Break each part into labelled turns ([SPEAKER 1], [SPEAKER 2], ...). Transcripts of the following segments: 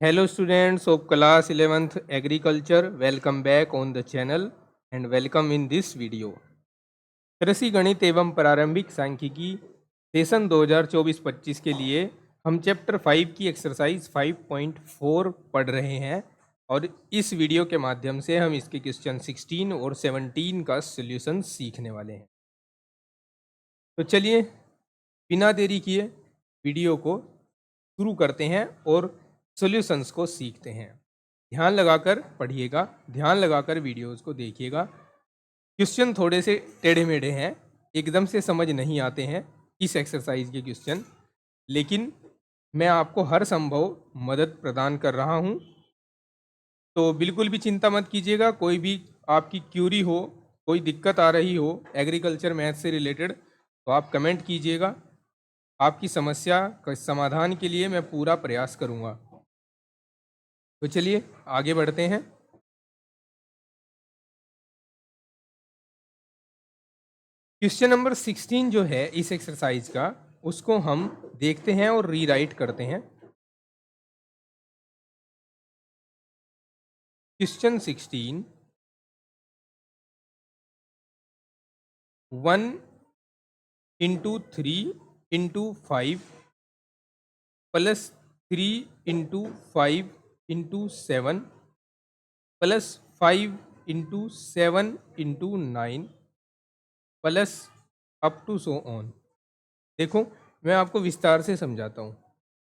[SPEAKER 1] Hello students of class 11th agriculture, welcome back on the channel and welcome in this video. कृषि गणित एवं प्रारंभिक सांख्यिकी session 2024-25 के लिए हम चैप्टर 5 की एक्सरसाइज 5.4 पढ़ रहे हैं और इस वीडियो के माध्यम से हम इसके क्वेश्चन 16 और 17 का सॉल्यूशन सीखने वाले हैं। तो चलिए बिना देरी किए वीडियो को शुरू करते हैं और सॉल्यूशंस को सीखते हैं। ध्यान लगाकर पढ़िएगा, ध्यान लगाकर वीडियोस को देखिएगा। क्वेश्चन थोड़े से टेढ़े मेढ़े हैं, एकदम से समझ नहीं आते हैं इस एक्सरसाइज के क्वेश्चन, लेकिन मैं आपको हर संभव मदद प्रदान कर रहा हूं। तो बिल्कुल भी चिंता मत कीजिएगा। कोई भी आपकी क्यूरी हो, कोई दिक्कत आ रही हो एग्रीकल्चर मैथ से रिलेटेड, तो आप कमेंट कीजिएगा। आपकी समस्या का समाधान के लिए मैं पूरा प्रयास करूंगा। तो चलिए आगे बढ़ते हैं। क्वेश्चन नंबर 16 जो है इस एक्सरसाइज का, उसको हम देखते हैं और रीराइट करते हैं। Question 16, 1 into 3 into 5 plus 3 into 5 into 7 plus 5 into 7 into 9 plus up to so on. देखो मैं आपको विस्तार से समझाता हूँ।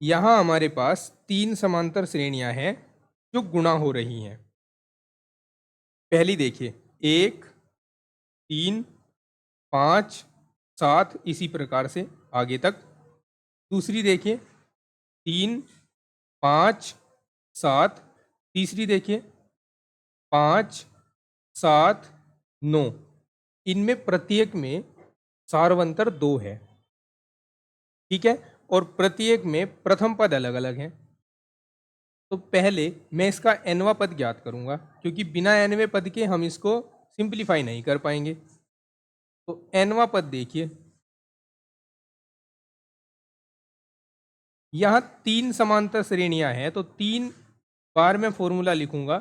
[SPEAKER 1] यहाँ हमारे पास तीन समांतर श्रेणियाँ हैं जो गुणा हो रही हैं। पहली देखिए 1, 3, 5, 7, इसी प्रकार से आगे तक। दूसरी देखिए 3, 5, 7, तीसरी देखिए 5, 7, 9। इनमें प्रत्येक में सार्वंतर 2 है, ठीक है, और प्रत्येक में प्रथम पद अलग अलग हैं। तो पहले मैं इसका nवां पद ज्ञात करूंगा, क्योंकि बिना nवें पद के हम इसको सिंप्लीफाई नहीं कर पाएंगे। तो nवां पद देखिए, यहाँ तीन समांतर श्रेणियां हैं, तो 3 बार मैं फॉर्मूला लिखूंगा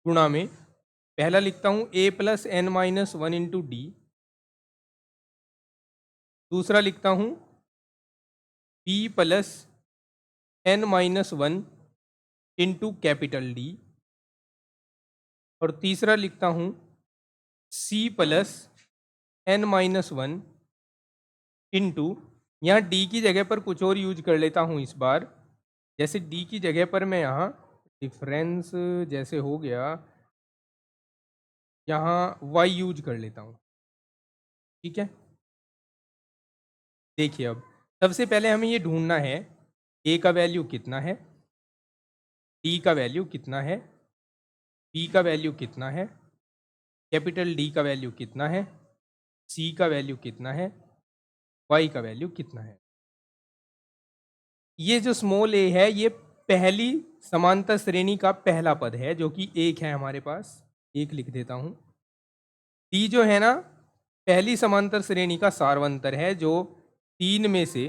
[SPEAKER 1] गुणा में। पहला लिखता हूं a plus N minus 1 into D. दूसरा लिखता हूं b plus N minus 1 into capital D. और तीसरा लिखता हूं c plus N minus 1 into, यहाँ डी की जगह पर कुछ और यूज कर लेता हूँ इस बार। जैसे डी की जगह पर मैं यहाँ डिफरेंस जैसे हो गया, यहाँ y यूज कर लेता हूँ, ठीक है। देखिए अब सबसे पहले हमें ये ढूंढना है a का वैल्यू कितना है, d का वैल्यू कितना है, b का वैल्यू कितना है, कैपिटल D का वैल्यू कितना है, c का वैल्यू कितना है, y का वैल्यू कितना है। ये जो स्मॉल a है ये पहली समांतर श्रेणी का पहला पद है, जो कि 1 है हमारे पास, 1 लिख देता हूं। d जो है ना, पहली समांतर श्रेणी का सार्वंतर है, जो 3 में से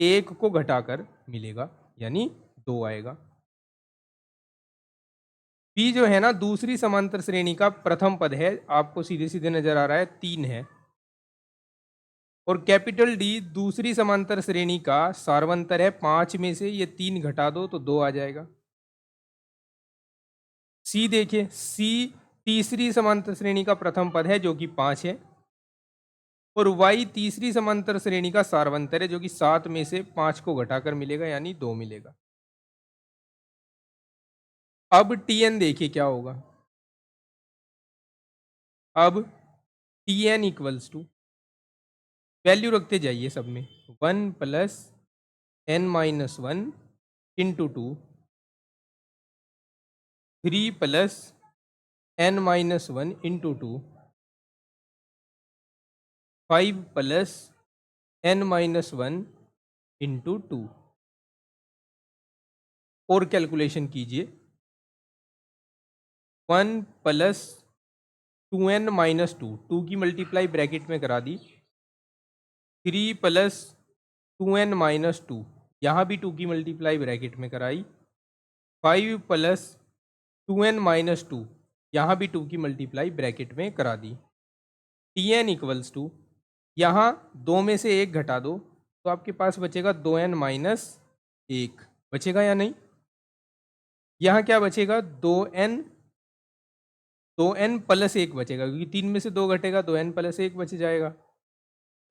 [SPEAKER 1] 1 को घटाकर मिलेगा, यानी 2 आएगा। p जो है ना, दूसरी समांतर श्रेणी का प्रथम पद है, आपको सीधे सीधे नजर आ रहा है, 3 है। और कैपिटल D दूसरी समांतर श्रेणी का सार्वंतर है, 5 में से ये 3 घटा दो तो 2 आ जाएगा। C देखिए, C तीसरी समांतर श्रेणी का प्रथम पद है, जो कि 5 है। और Y तीसरी समांतर श्रेणी का सार्वंतर है, जो कि 7 में से 5 को घटाकर मिलेगा, यानी 2 मिलेगा। अब Tn देखिए क्या होगा। अब Tn इक्वल्स टू, वैल्यू रखते जाइए सब में, 1 plus N minus 1 into 2, 3 plus N minus 1 into 2, 5 plus N minus 1 into 2। और कैलकुलेशन कीजिए, 1 प्लस 2n माइनस 2, 2 की मल्टीप्लाई ब्रैकेट में करा दी, 3 प्लस 2n माइनस 2, यहाँ भी 2 की मल्टीप्लाई ब्रैकेट में कराई, 5 प्लस 2n-2, यहाँ भी 2 की मल्टीप्लाई ब्रैकेट में करा दी। Tn इक्वल्स टू, यहाँ 2 में से 1 घटा दो तो आपके पास बचेगा 2n-1 बचेगा या नहीं। यहाँ क्या बचेगा, 2n प्लस 1 बचेगा, क्योंकि 3 में से 2 घटेगा, 2n प्लस 1 बच जाएगा।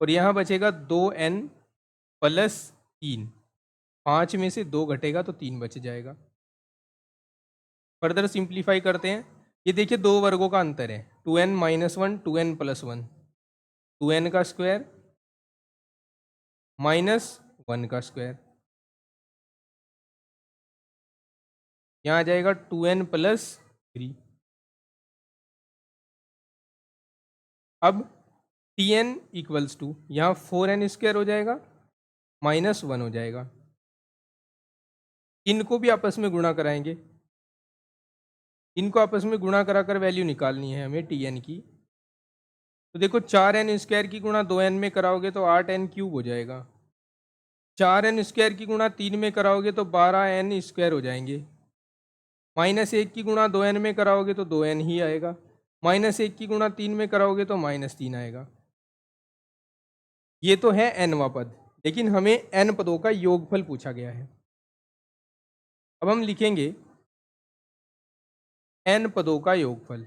[SPEAKER 1] और यहाँ बचेगा 2n प्लस 3, 5 में से 2 घटेगा तो 3 बच जाएगा। फर्दर सिंप्लीफाई करते हैं। ये देखिए दो वर्गों का अंतर है, 2n-1 2n प्लस 1, 2n का स्क्वायर माइनस 1 का स्क्वायर, यहाँ आ जाएगा 2n प्लस 3। अब Tn इक्वल्स टू, यहाँ 4n स्क्वायर हो जाएगा माइनस 1 हो जाएगा। इनको भी आपस में गुणा कराएंगे, इनको आपस में गुणा करा कर वैल्यू निकालनी है हमें Tn की। तो देखो 4n स्क्वायर की गुणा 2n में कराओगे तो 8n क्यूब हो जाएगा, 4n स्क्वायर की गुणा 3 में कराओगे तो 12n स्क्वायर हो जाएंगे, माइनस 1 की गुणा 2n में कराओगे तो 2n ही आएगा, माइनस 1 की गुणा 3 में कराओगे तो -3 आएगा। ये तो है nवां पद, लेकिन हमें n पदों का योगफल पूछा गया है। अब हम लिखेंगे n पदों का योगफल।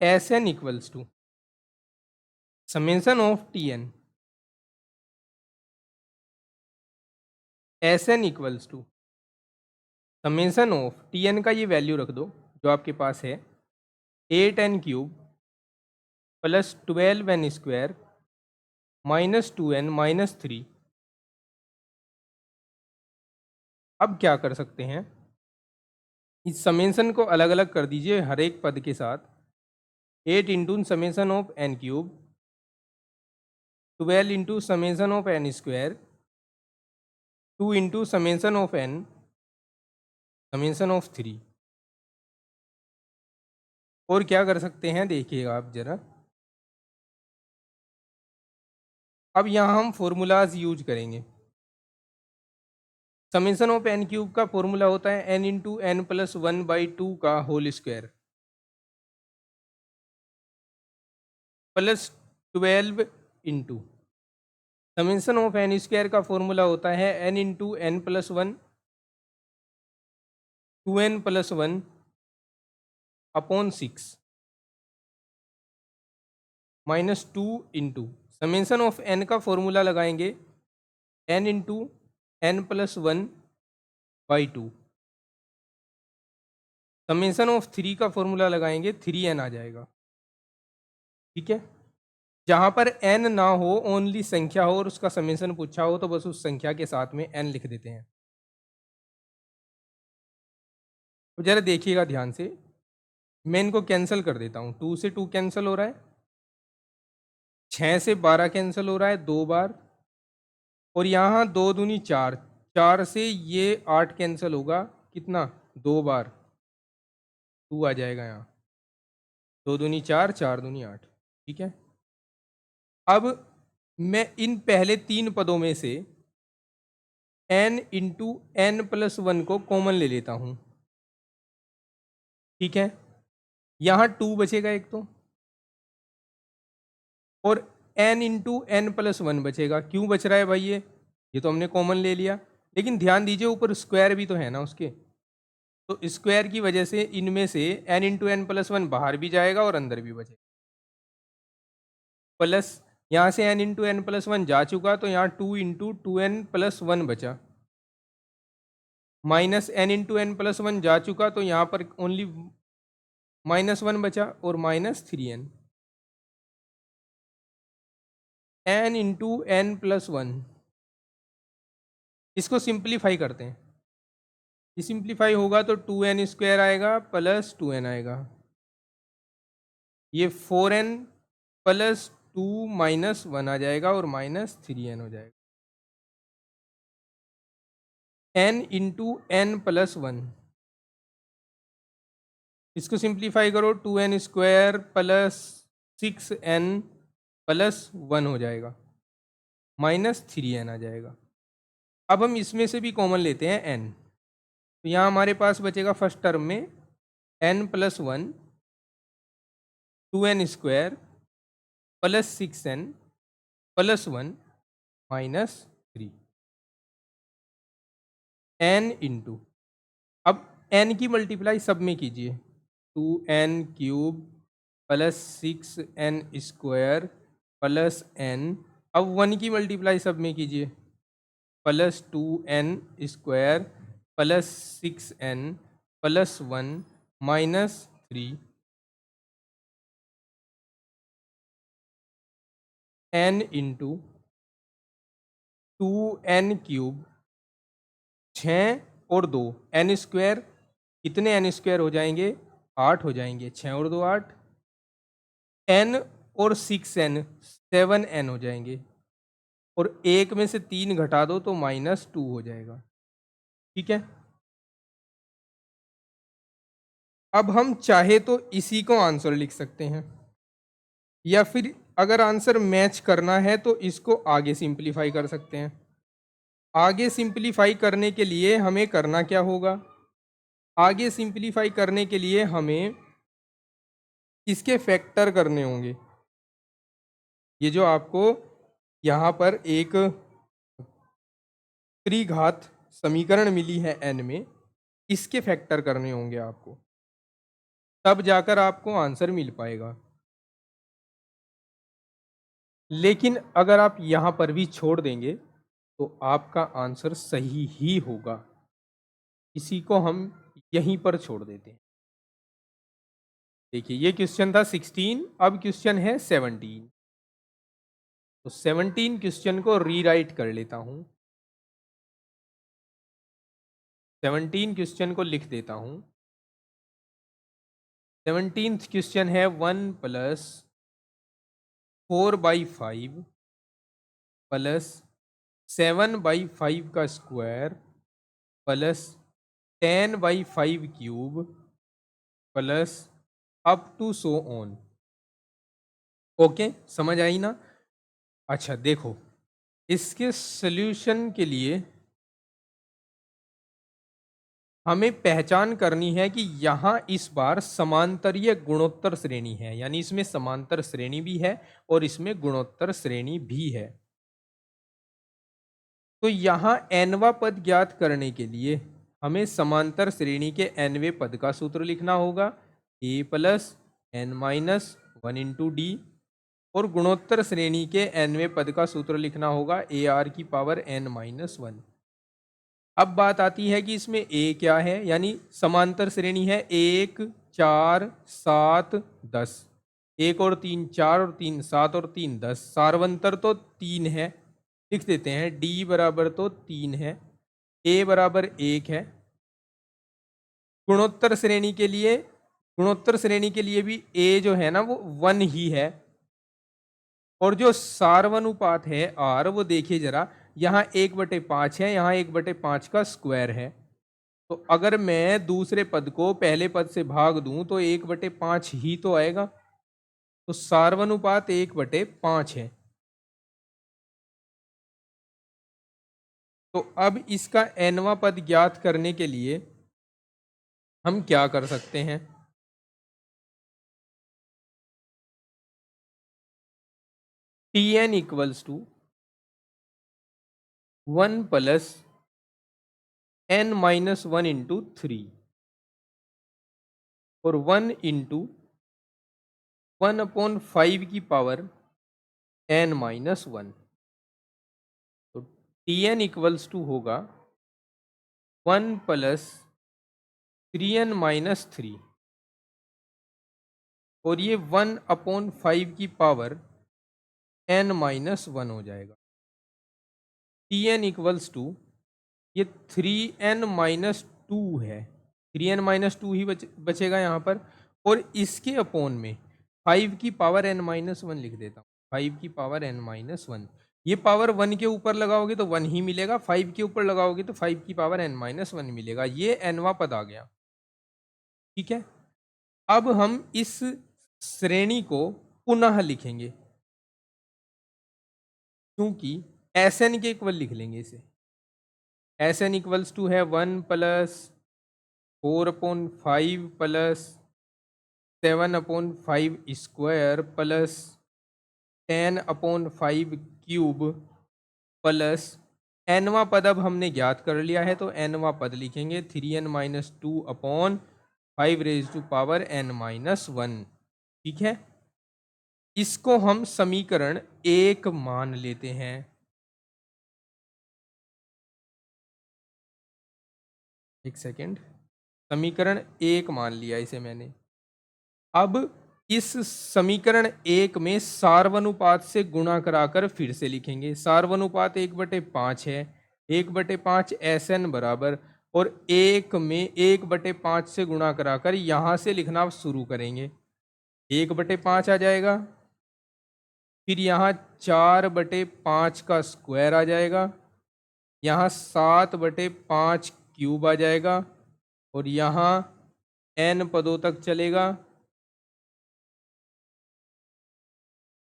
[SPEAKER 1] Sn equals to summation of Tn, Sn equals to summation of Tn का ये वैल्यू रख दो जो आपके पास है, 8n cube plus 12n square minus 2n minus 3। अब क्या कर सकते हैं, इस समेशन को अलग अलग कर दीजिए हर एक पद के साथ। 8 into summation of n cube, 12 into summation of n square, 2 into summation of n summation of 3। और क्या कर सकते हैं देखिएगा आप जरा, अब यहाँ हम फॉर्मूलाज यूज करेंगे। समेशन ऑफ n क्यूब का फॉर्मूला होता है n इंटू n प्लस 1/2 का whole square plus 12 into summation of n square का फॉर्मूला होता है n into n plus 1 2n plus 1 upon 6 minus 2 into summation of n का formula लगाएंगे n into n plus 1/2, summation of 3 का formula लगाएंगे 3n आ जाएगा। ठीक है, जहाँ पर n ना हो, ओनली संख्या हो और उसका समेशन पूछा हो तो बस उस संख्या के साथ में n लिख देते हैं। तो जरा देखिएगा ध्यान से, मैं इनको कैंसिल कर देता हूँ। 2 से 2 कैंसिल हो रहा है, 6 से 12 कैंसिल हो रहा है 2 बार, और यहाँ 2 दूनी 4, 4 से ये 8 कैंसिल होगा कितना, 2 बार, 2 आ जाएगा यहाँ, 2 दूनी 4, 4 दूनी 8। ठीक है, अब मैं इन पहले 3 पदों में से n इंटू n प्लस 1 को कॉमन ले लेता हूँ। ठीक है, यहाँ 2 बचेगा एक तो, और n इंटू n प्लस 1 बचेगा। क्यों बच रहा है भाई, ये तो हमने कॉमन ले लिया, लेकिन ध्यान दीजिए ऊपर स्क्वायर भी तो है ना उसके, तो स्क्वायर की वजह से इनमें से n इंटू n प्लस 1 बाहर भी जाएगा और अंदर भी बचेगा। प्लस यहाँ से n इंटू n प्लस 1 जा चुका, तो यहाँ 2 इंटू 2n प्लस 1 बचा, minus n into n plus 1 जा चुका, तो यहाँ पर ओनली -1 बचा और -3n, n into n plus 1। इसको सिंप्लीफाई करते हैं, ये सिंप्लीफाई होगा तो 2n स्क्वायर आएगा प्लस 2n आएगा, ये 4n प्लस 2 माइनस 1 आ जाएगा और -3n हो जाएगा। n इंटू n प्लस 1, इसको सिंप्लीफाई करो, 2n² प्लस 6n प्लस 1 हो जाएगा, -3n आ जाएगा। अब हम इसमें से भी कॉमन लेते हैं n, तो यहाँ हमारे पास बचेगा फर्स्ट टर्म में n plus 1, 2n² plus 6n plus 1 -3 n into, अब n की मल्टीप्लाई सब में कीजिए, 2n³ plus 6n² plus n, अब 1 की मल्टीप्लाई सब में कीजिए, plus 2n² plus 6n plus 1 -3 n into 2n³ 6 और 2 n², कितने n² हो जाएंगे, 8 हो जाएंगे, 6 और 2 8, n और 6n 7n हो जाएंगे, और एक में से 3 घटा दो तो -2 हो जाएगा। ठीक है, अब हम चाहे तो इसी को आंसर लिख सकते हैं, या फिर अगर आंसर मैच करना है तो इसको आगे सिंपलीफाई कर सकते हैं। आगे सिंपलीफाई करने के लिए हमें करना क्या होगा, आगे सिंपलीफाई करने के लिए हमें इसके फैक्टर करने होंगे। ये जो आपको यहाँ पर एक त्रिघात समीकरण मिली है n में, इसके फैक्टर करने होंगे आपको, तब जाकर आपको आंसर मिल पाएगा। लेकिन अगर आप यहाँ पर भी छोड़ देंगे तो आपका आंसर सही ही होगा। इसी को हम यहीं पर छोड़ देते हैं। देखिए ये क्वेश्चन था 16, अब क्वेश्चन है 17। तो 17 क्वेश्चन को रीराइट कर लेता हूं, 17 क्वेश्चन को लिख देता हूं। 17th क्वेश्चन है 1 प्लस 4/5 प्लस 7/5 का square plus 10/5³ plus up to so on. Okay, समझ आई ना? अच्छा देखो, इसके सॉल्यूशन के लिए हमें पहचान करनी है कि यहाँ इस बार समांतरीय गुणोत्तर श्रेणी है, यानी इसमें समांतर श्रेणी भी है और इसमें गुणोत्तर श्रेणी भी है। तो यहाँ nवा पद ज्ञात करने के लिए हमें समांतर श्रेणी के nवें पद का सूत्र लिखना होगा, a plus n minus 1 into D, और गुणोत्तर श्रेणी के nवें पद का सूत्र लिखना होगा ar की पावर n माइनस 1। अब बात आती है कि इसमें a क्या है, यानी समांतर श्रेणी है 1 4 7 10, 1 और 3 4 और 3 7 और 3 10, सार्वंतर तो 3 है, लिख देते हैं d बराबर तो 3 है, a बराबर 1 है। गुणोत्तर श्रेणी के लिए भी a जो है ना वो 1 ही है, और जो सार्वनुपात है r वो देखिए जरा, यहाँ 1/5 है, यहाँ 1/5 का स्क्वायर है, तो अगर मैं दूसरे पद को पहले पद से भाग दूं तो 1/5 ही तो आएगा, तो सार्वनुपात 1/5 है। तो अब इसका nवां पद ज्ञात करने के लिए हम क्या कर सकते हैं, Tn equals to 1 plus n minus 1 into 3 और 1 इंटू 1/5 की पावर n माइनस 1। तो Tn इक्वल्स टू होगा 1 प्लस 3n माइनस 3, और ये 1/5 की पावर n माइनस 1 हो जाएगा। Tn इक्वल्स टू ये 3n माइनस 2 है, 3n माइनस 2 ही बचेगा यहाँ पर, और इसके अपोन में 5 की पावर n माइनस 1 लिख देता हूँ, 5 की पावर n माइनस 1। ये पावर 1 के ऊपर लगाओगे तो 1 ही मिलेगा, 5 के ऊपर लगाओगे तो 5 की पावर n माइनस 1 मिलेगा। ये nवां पद आ गया। ठीक है, अब हम इस श्रेणी को पुनः लिखेंगे, क्योंकि एस एन के इक्वल लिख लेंगे इसे। एस एन इक्वल्स टू है 1+4/5 plus 7/5 square plus 10/5 cube plus एनवा पद अब हमने ज्ञात कर लिया है, तो एनवा पद लिखेंगे 3n-2/5^n-1। ठीक है, इसको हम समीकरण 1 मान लेते हैं। एक सेकेंड, समीकरण 1 मान लिया इसे मैंने। अब इस समीकरण 1 में सार्वनुपात से गुणा कराकर फिर से लिखेंगे। सार्वनुपात 1/5 है, 1/5 SN बराबर, और 1 में 1/5 से गुणा कराकर यहाँ से लिखना शुरू करेंगे। 1/5 आ जाएगा, फिर यहाँ 4/5 का स्क्वायर आ जाएगा, यहाँ 7/5 क्यूब आ जाएगा, और यहाँ n पदों तक चलेगा,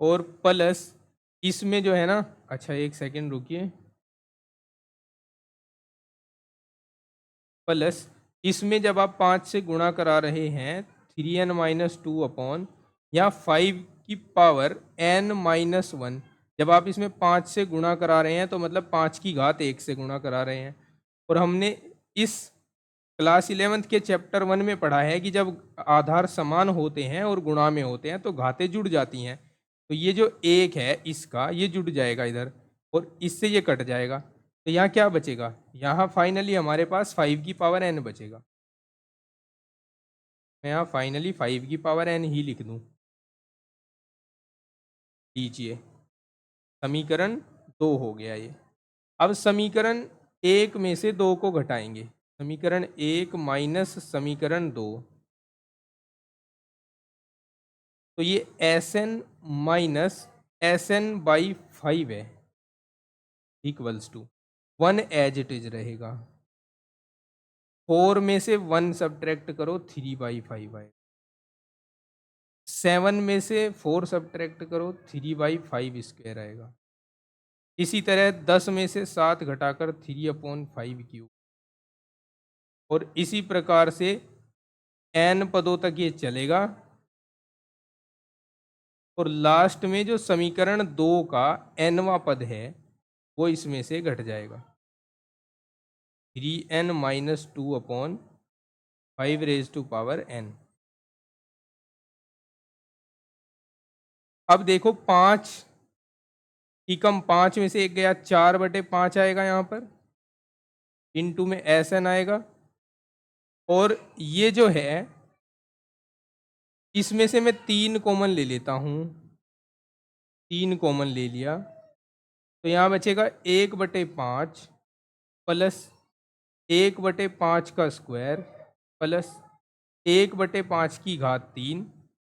[SPEAKER 1] और प्लस इसमें जो है ना, अच्छा एक सेकेंड रुकिए, प्लस इसमें जब आप 5 से गुणा करा रहे हैं 3n-2 या 5 की पावर n-1, जब आप इसमें 5 से गुणा करा रहे हैं तो मतलब 5 की घात 1 से गुणा करा रहे हैं। और हमने इस क्लास 11th के चैप्टर 1 में पढ़ा है कि जब आधार समान होते हैं और गुणा में होते हैं तो घातें जुड़ जाती हैं। तो ये जो 1 है इसका ये जुड़ जाएगा इधर, और इससे ये कट जाएगा, तो यहाँ क्या बचेगा, यहाँ फाइनली हमारे पास 5 की पावर n बचेगा। मैं यहाँ फाइनली 5 की पावर n ही लिख दूँ। लीजिए, समीकरण 2 हो गया ये। अब समीकरण 1 में से 2 को घटाएंगे, समीकरण 1 माइनस समीकरण 2, तो ये Sn माइनस Sn/5 है, equals to 1 as it is रहेगा। 4 में से 1 सब्ट्रैक्ट करो, 3/5 आएगा। 7 में से 4 सब्ट्रैक्ट करो, 3/5 स्क्वायर आएगा। इसी तरह 10 में से 7 घटाकर 3/5 क्यूब, और इसी प्रकार से n पदों तक ये चलेगा, और लास्ट में जो समीकरण 2 का nवा पद है वो इसमें से घट जाएगा, 3n-2/5^n। अब देखो 5 की कम 5 में से 1 गया, 4/5 आएगा यहाँ पर, इनटू में Sn आएगा, और ये जो है इसमें से मैं 3 कॉमन ले लेता हूँ, 3 कॉमन ले लिया, तो यहाँ बचेगा 1/5 प्लस 1/5 का स्क्वायर प्लस 1/5 की घात 3।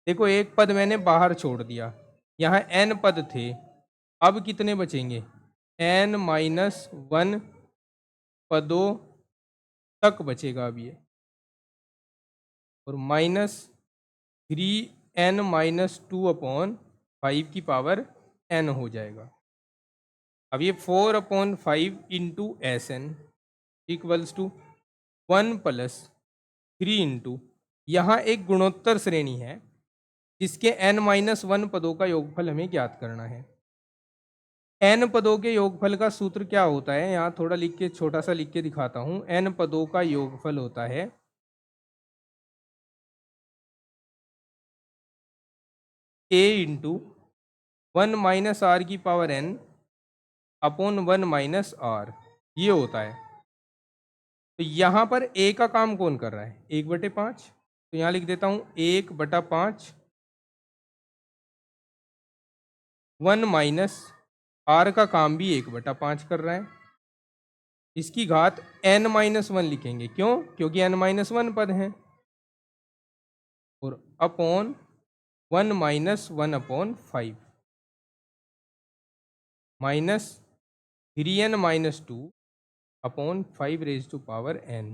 [SPEAKER 1] देखो एक पद मैंने बाहर छोड़ दिया, यहाँ n पद थे, अब कितने बचेंगे, n-1 पदों तक बचेगा अब ये, और माइनस 3n-2/5 की पावर n हो जाएगा। अब ये 4/5 into Sn equals to 1 plus 3 into, यहाँ एक गुणोत्तर श्रेणी है जिसके n-1 पदों का योगफल हमें ज्ञात करना है। n पदों के योगफल का सूत्र क्या होता है, यहाँ थोड़ा लिख के, छोटा सा लिख के दिखाता हूँ। n पदों का योगफल होता है a इंटू 1 माइनस आर की power n upon 1 minus R, ये होता है। तो यहाँ पर a का काम कौन कर रहा है, 1/5, तो यहाँ लिख देता हूँ 1/5 1 माइनस आर का काम भी 1/5 कर रहा है, इसकी घात n-1 लिखेंगे, क्यों, क्योंकि n-1 पद हैं, और अपॉन 1-1/5 माइनस 3n-2/5^n।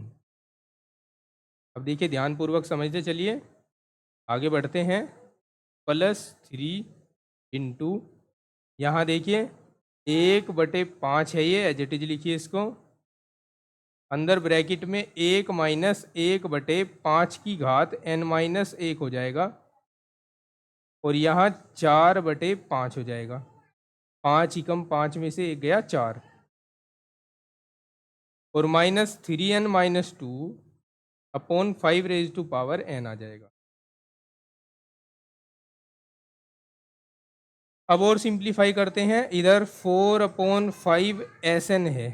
[SPEAKER 1] अब देखिए ध्यानपूर्वक समझते चलिए, आगे बढ़ते हैं। +3 इंटू, यहाँ देखिए 1/5 है ये, एज इट इज लिखिए इसको, अंदर ब्रैकेट में 1 माइनस 1/5 की घात n-1 हो जाएगा, और यहाँ 4/5 हो जाएगा। 5 एकम 5 में से 1 गया 4, और -3n-2 अपॉन 5 आ जाएगा। अब और सिंप्लीफाई करते हैं, इधर 4/5 SN है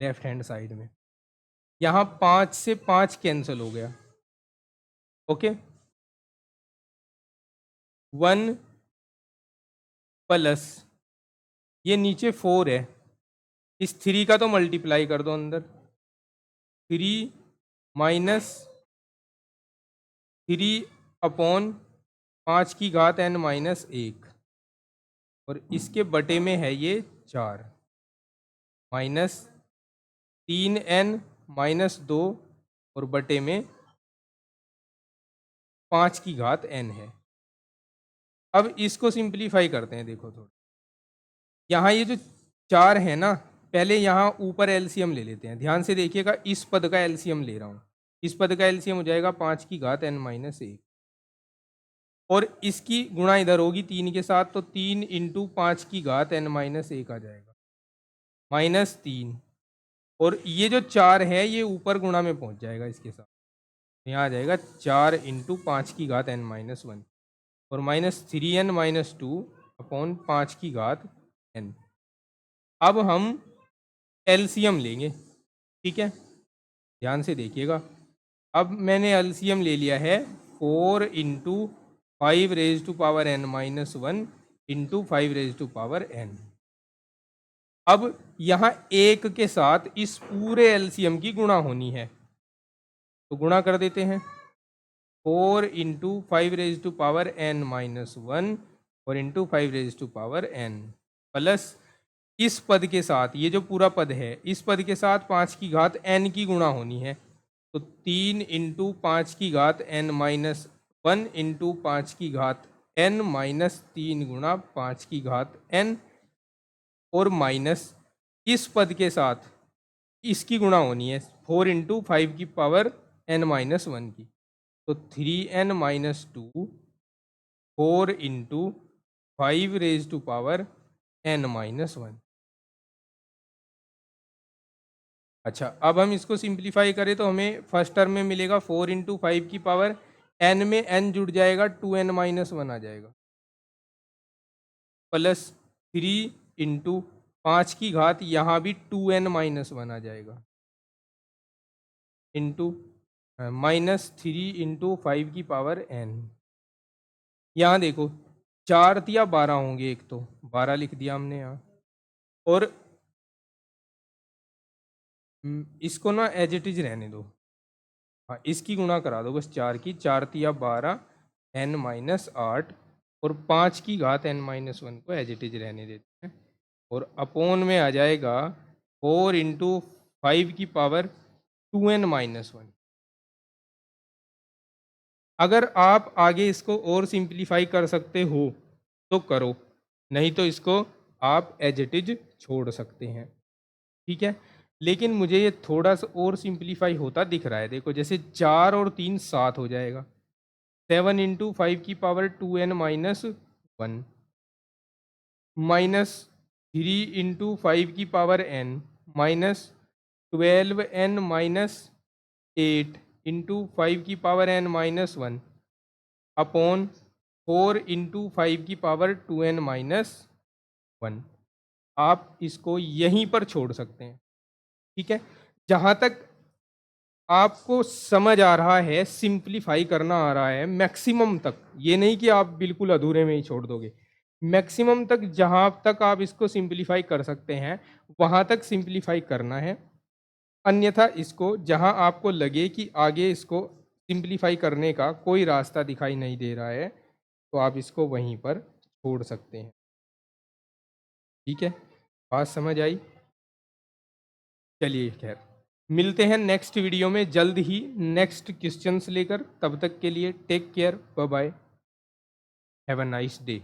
[SPEAKER 1] लेफ्ट हैंड साइड में, यहाँ 5 से 5 कैंसिल हो गया, ओके। 1 प्लस ये नीचे 4 है, इस 3 का तो मल्टीप्लाई कर दो अंदर, 3 माइनस 3/5 की घात n-1, और इसके बटे में है ये 4, -3n-2 और बटे में 5 की घात n है। अब इसको सिंप्लीफाई करते हैं, देखो थोड़ा, यहाँ ये जो 4 है ना, पहले यहाँ ऊपर एलसीएम ले लेते हैं, ध्यान से देखिएगा, इस पद का एलसीएम ले रहा हूँ, इस पद का एलसीएम हो जाएगा 5 की घात n-1, और इसकी गुणा इधर होगी 3 के साथ, तो 3 इंटू 5 की घात n-1 आ जाएगा, -3, और ये जो 4 है ये ऊपर गुणा में पहुंच जाएगा इसके साथ, यहाँ आ जाएगा 4 इंटू 5 की घात n-1, और -3n-2 अपॉन 5 की घात n। अब हम एलसीएम लेंगे, ठीक है, ध्यान से देखिएगा। अब मैंने एलसीएम ले लिया है 4 इंटू 5n-1 इंटू 5n। अब यहाँ 1 के साथ इस पूरे एलसीएम की गुणा होनी है, तो गुणा कर देते हैं, 4 इंटू 5n-1 और इंटू 5n प्लस इस पद के साथ, ये जो पूरा पद है, इस पद के साथ 5 की घात n की गुणा होनी है, तो 3 इंटू 5 की घात n-1 इंटू 5 की घात n-3 गुणा 5 की घात n, और माइनस इस पद के साथ इसकी गुणा होनी है 4 इंटू 5 की पावर n-1 की, तो 3n-2 4 इंटू 5n-1। अच्छा, अब हम इसको सिंप्लीफाई करें तो हमें फर्स्ट टर्म में मिलेगा 4 इंटू 5 की पावर n में n जुड़ जाएगा, 2n-1 आ जाएगा, प्लस 3 इंटू 5 की घात यहाँ भी 2n-1 आ जाएगा, इंटू -3 इंटू 5 की पावर n। यहाँ देखो 4 या 12 होंगे, एक तो 12 लिख दिया हमने यहाँ, और इसको ना एज इट इज रहने दो, हाँ इसकी गुणा करा दो बस 4 की, 4 या 12 n-8, और 5 की घात n-1 को एज इट इज रहने देते हैं, और अपोन में आ जाएगा 4 इंटू 5 की पावर 2n-1। अगर आप आगे इसको और सिंप्लीफाई कर सकते हो तो करो, नहीं तो इसको आप एज इट इज छोड़ सकते हैं, ठीक है। लेकिन मुझे ये थोड़ा सा और सिंप्लीफाई होता दिख रहा है, देखो जैसे 4 और 3 7 हो जाएगा, 7 इंटू 5 की पावर 2n-1 -3 इंटू 5 की पावर n -12n-8 इंटू 5 की पावर n-1 अपॉन 4 इंटू 5 की पावर 2n-1। आप इसको यहीं पर छोड़ सकते हैं, ठीक है। जहाँ तक आपको समझ आ रहा है, सिंप्लीफाई करना आ रहा है मैक्सिमम तक, ये नहीं कि आप बिल्कुल अधूरे में ही छोड़ दोगे, मैक्सिमम तक जहाँ तक आप इसको सिंप्लीफाई कर सकते हैं वहाँ तक सिंप्लीफाई करना है। अन्यथा इसको जहाँ आपको लगे कि आगे इसको सिंप्लीफाई करने का कोई रास्ता दिखाई नहीं दे रहा है, तो आप इसको वहीं पर छोड़ सकते हैं, ठीक है। बात समझ आई? चलिए खैर, मिलते हैं नेक्स्ट वीडियो में जल्द ही नेक्स्ट क्वेश्चंस लेकर। तब तक के लिए take care, bye bye, have a nice day.